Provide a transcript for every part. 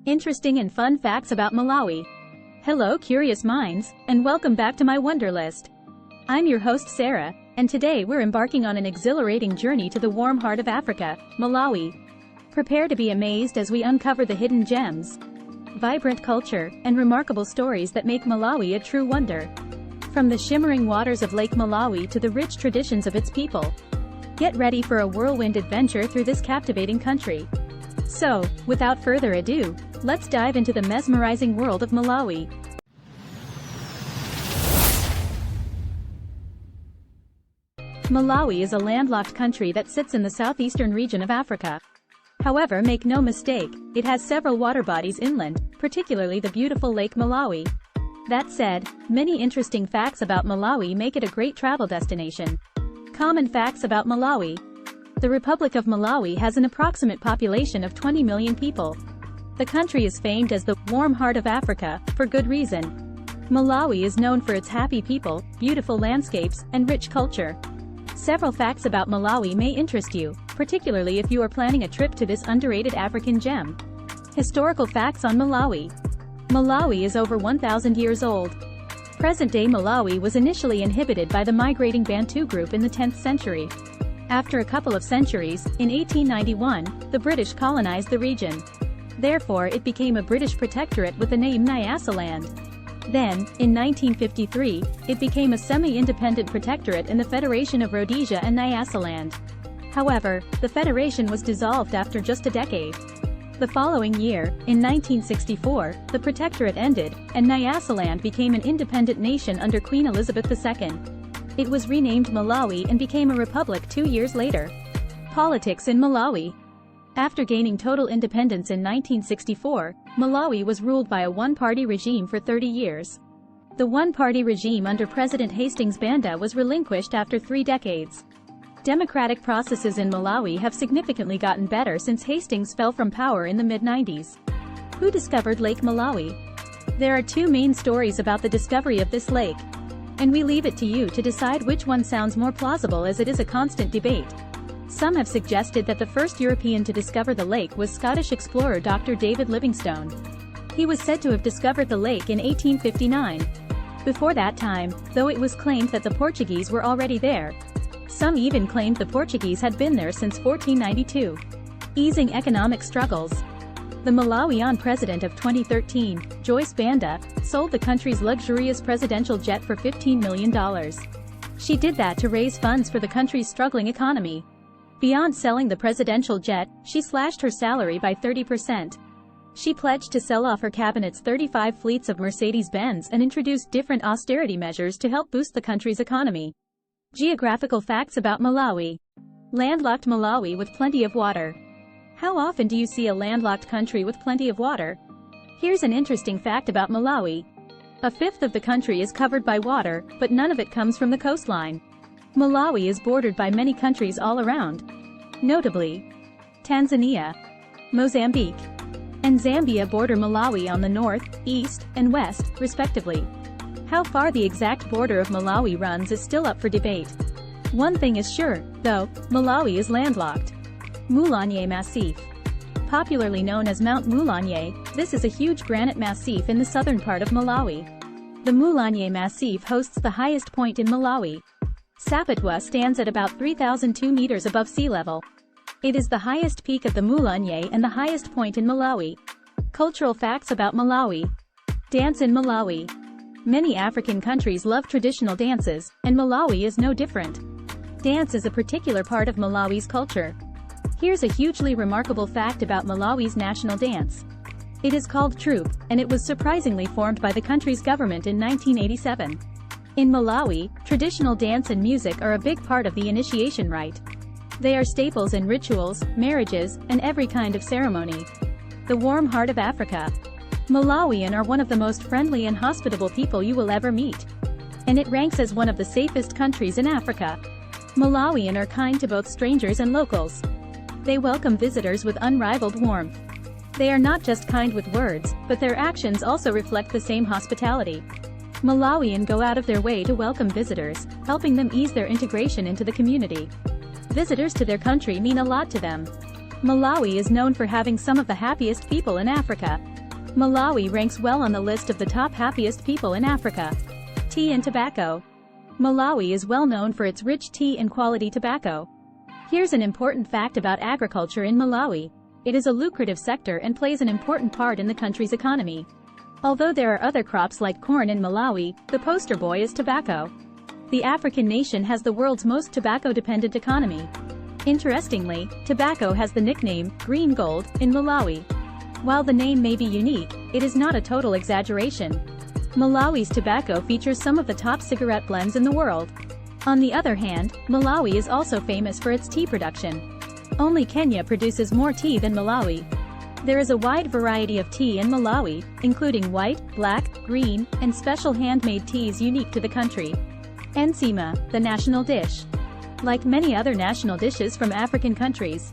Interesting and fun facts about Malawi. Hello curious minds, and welcome back to my Wonderlist. I'm your host Sarah, and today we're embarking on an exhilarating journey to the warm heart of Africa, Malawi. Prepare to be amazed as we uncover the hidden gems, vibrant culture, and remarkable stories that make Malawi a true wonder. From the shimmering waters of Lake Malawi to the rich traditions of its people. Get ready for a whirlwind adventure through this captivating country. So, without further ado, let's dive into the mesmerizing world of Malawi. Malawi is a landlocked country that sits in the southeastern region of Africa. However, make no mistake, it has several water bodies inland, particularly the beautiful Lake Malawi. That said, many interesting facts about Malawi make it a great travel destination. Common facts about Malawi. The Republic of Malawi has an approximate population of 20 million people. The country is famed as the warm heart of Africa, for good reason. Malawi is known for its happy people, beautiful landscapes, and rich culture. Several facts about Malawi may interest you, particularly if you are planning a trip to this underrated African gem. Historical facts on Malawi. Malawi is over 1,000 years old. Present-day Malawi was initially inhabited by the migrating Bantu group in the 10th century. After a couple of centuries, in 1891, the British colonized the region. Therefore it became a British protectorate with the name Nyasaland. Then, in 1953, it became a semi-independent protectorate in the Federation of Rhodesia and Nyasaland. However, the federation was dissolved after just a decade. The following year, in 1964, the protectorate ended, and Nyasaland became an independent nation under Queen Elizabeth II. It was renamed Malawi and became a republic 2 years later. Politics in Malawi. After gaining total independence in 1964, Malawi was ruled by a one-party regime for 30 years. The one-party regime under President Hastings Banda was relinquished after 3 decades. Democratic processes in Malawi have significantly gotten better since Hastings fell from power in the mid-90s. Who discovered Lake Malawi? There are 2 main stories about the discovery of this lake, and we leave it to you to decide which one sounds more plausible, as it is a constant debate. Some have suggested that the first European to discover the lake was Scottish explorer Dr. David Livingstone. He was said to have discovered the lake in 1859. Before that time, though, it was claimed that the Portuguese were already there. Some even claimed the Portuguese had been there since 1492. Easing economic struggles. The Malawian president of 2013, Joyce Banda, sold the country's luxurious presidential jet for $15 million. She did that to raise funds for the country's struggling economy. Beyond selling the presidential jet, she slashed her salary by 30%. She pledged to sell off her cabinet's 35 fleets of Mercedes-Benz and introduced different austerity measures to help boost the country's economy. Geographical facts about Malawi. Landlocked Malawi with plenty of water. How often do you see a landlocked country with plenty of water? Here's an interesting fact about Malawi. A fifth of the country is covered by water, but none of it comes from the coastline. Malawi is bordered by many countries all around. Notably, Tanzania, Mozambique, and Zambia border Malawi on the north, east, and west, respectively. How far the exact border of Malawi runs is still up for debate. One thing is sure, though, Malawi is landlocked. Mulanje Massif. Popularly known as Mount Mulanje, this is a huge granite massif in the southern part of Malawi. The Mulanje Massif hosts the highest point in Malawi. Sapatwa stands at about 3,002 meters above sea level. It is the highest peak of the Mulanje and the highest point in Malawi. Cultural facts about Malawi. Dance in Malawi. Many African countries love traditional dances, and Malawi is no different. Dance is a particular part of Malawi's culture. Here's a hugely remarkable fact about Malawi's national dance. It is called troop, and it was surprisingly formed by the country's government in 1987. In Malawi, traditional dance and music are a big part of the initiation rite. They are staples in rituals, marriages, and every kind of ceremony. The warm heart of Africa. Malawian are one of the most friendly and hospitable people you will ever meet. And it ranks as one of the safest countries in Africa. Malawian are kind to both strangers and locals. They welcome visitors with unrivaled warmth. They are not just kind with words, but their actions also reflect the same hospitality. Malawian go out of their way to welcome visitors, helping them ease their integration into the community. Visitors to their country mean a lot to them. Malawi is known for having some of the happiest people in Africa. Malawi ranks well on the list of the top happiest people in Africa. Tea and tobacco. Malawi is well known for its rich tea and quality tobacco. Here's an important fact about agriculture in Malawi. It is a lucrative sector and plays an important part in the country's economy. Although there are other crops like corn in Malawi, the poster boy is tobacco. The African nation has the world's most tobacco-dependent economy. Interestingly, tobacco has the nickname, green gold, in Malawi. While the name may be unique, it is not a total exaggeration. Malawi's tobacco features some of the top cigarette blends in the world. On the other hand, Malawi is also famous for its tea production. Only Kenya produces more tea than Malawi. There is a wide variety of tea in Malawi, including white, black, green, and special handmade teas unique to the country. Ensima, the national dish. Like many other national dishes from African countries,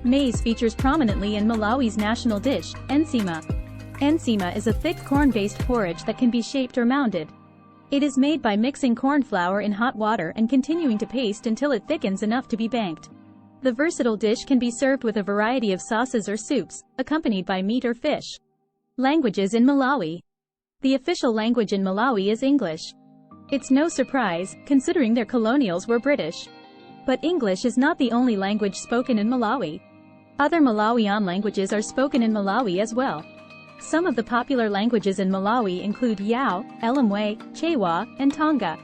maize features prominently in Malawi's national dish, ensima. Ensima is a thick corn-based porridge that can be shaped or mounded. It is made by mixing corn flour in hot water and continuing to paste until it thickens enough to be banked. The versatile dish can be served with a variety of sauces or soups, accompanied by meat or fish. Languages in Malawi. The official language in Malawi is English. It's no surprise, considering their colonials were British. But English is not the only language spoken in Malawi. Other Malawian languages are spoken in Malawi as well. Some of the popular languages in Malawi include Yao, Elimwe, Chewa, and Tonga.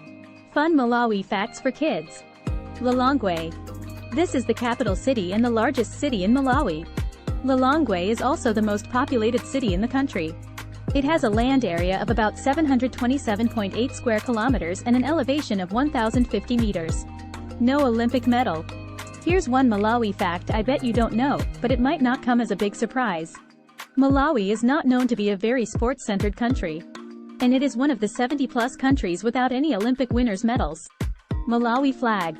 Fun Malawi facts for kids. Lilongwe. This is the capital city and the largest city in Malawi. Lilongwe is also the most populated city in the country. It has a land area of about 727.8 square kilometers and an elevation of 1,050 meters. No Olympic medal. Here's one Malawi fact I bet you don't know, but it might not come as a big surprise. Malawi is not known to be a very sports-centered country. And it is one of the 70-plus countries without any Olympic winners' medals. Malawi flag.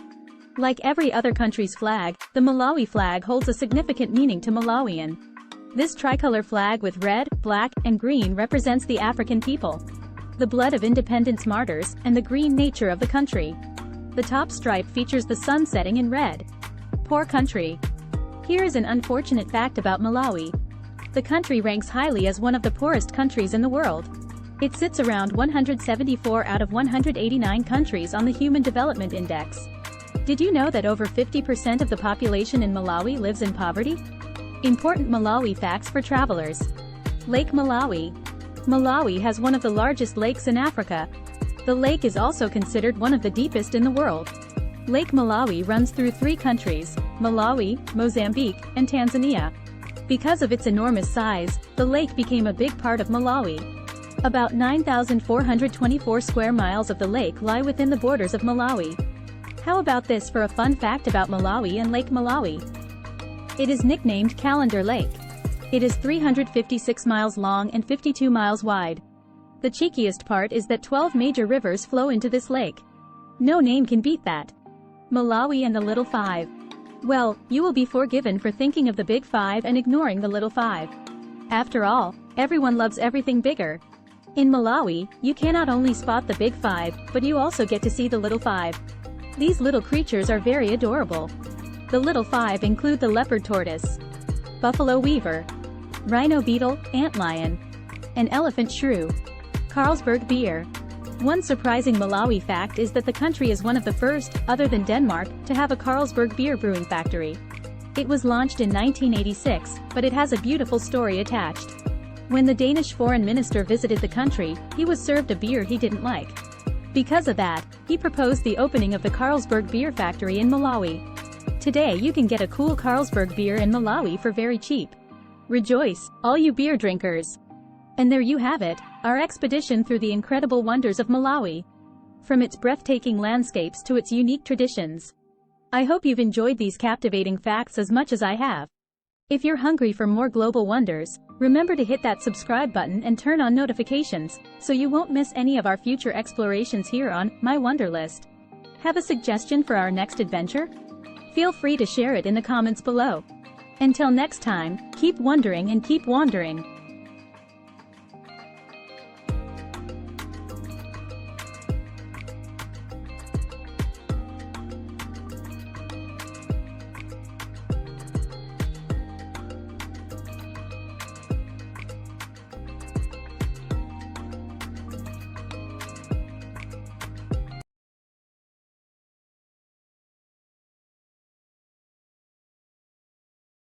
Like every other country's flag, the Malawi flag holds a significant meaning to Malawian. This tricolor flag with red, black, and green represents the African people, the blood of independence martyrs, and the green nature of the country. The top stripe features the sun setting in red. Poor country. Here is an unfortunate fact about Malawi. The country ranks highly as one of the poorest countries in the world. It sits around 174 out of 189 countries on the Human Development Index. Did you know that over 50% of the population in Malawi lives in poverty? Important Malawi facts for travelers. Lake Malawi. Malawi has one of the largest lakes in Africa. The lake is also considered one of the deepest in the world. Lake Malawi runs through 3 countries, Malawi, Mozambique, and Tanzania. Because of its enormous size, the lake became a big part of Malawi. About 9,424 square miles of the lake lie within the borders of Malawi. How about this for a fun fact about Malawi and Lake Malawi? It is nicknamed Calendar Lake. It is 356 miles long and 52 miles wide. The cheekiest part is that 12 major rivers flow into this lake. No name can beat that. Malawi and the Little Five. Well, you will be forgiven for thinking of the Big Five and ignoring the Little Five. After all, everyone loves everything bigger. In Malawi, you cannot only spot the Big Five, but you also get to see the Little Five. These little creatures are very adorable. The Little Five include the leopard tortoise, buffalo weaver, rhino beetle, antlion, and elephant shrew. Carlsberg beer. One surprising Malawi fact is that the country is one of the first, other than Denmark, to have a Carlsberg beer brewing factory. It was launched in 1986, but it has a beautiful story attached. When the Danish foreign minister visited the country, he was served a beer he didn't like. Because of that, he proposed the opening of the Carlsberg beer factory in Malawi. Today you can get a cool Carlsberg beer in Malawi for very cheap. Rejoice, all you beer drinkers! And there you have it, our expedition through the incredible wonders of Malawi. From its breathtaking landscapes to its unique traditions. I hope you've enjoyed these captivating facts as much as I have. If you're hungry for more global wonders, remember to hit that subscribe button and turn on notifications, so you won't miss any of our future explorations here on My Wonderlist. Have a suggestion for our next adventure? Feel free to share it in the comments below. Until next time, keep wondering and keep wandering.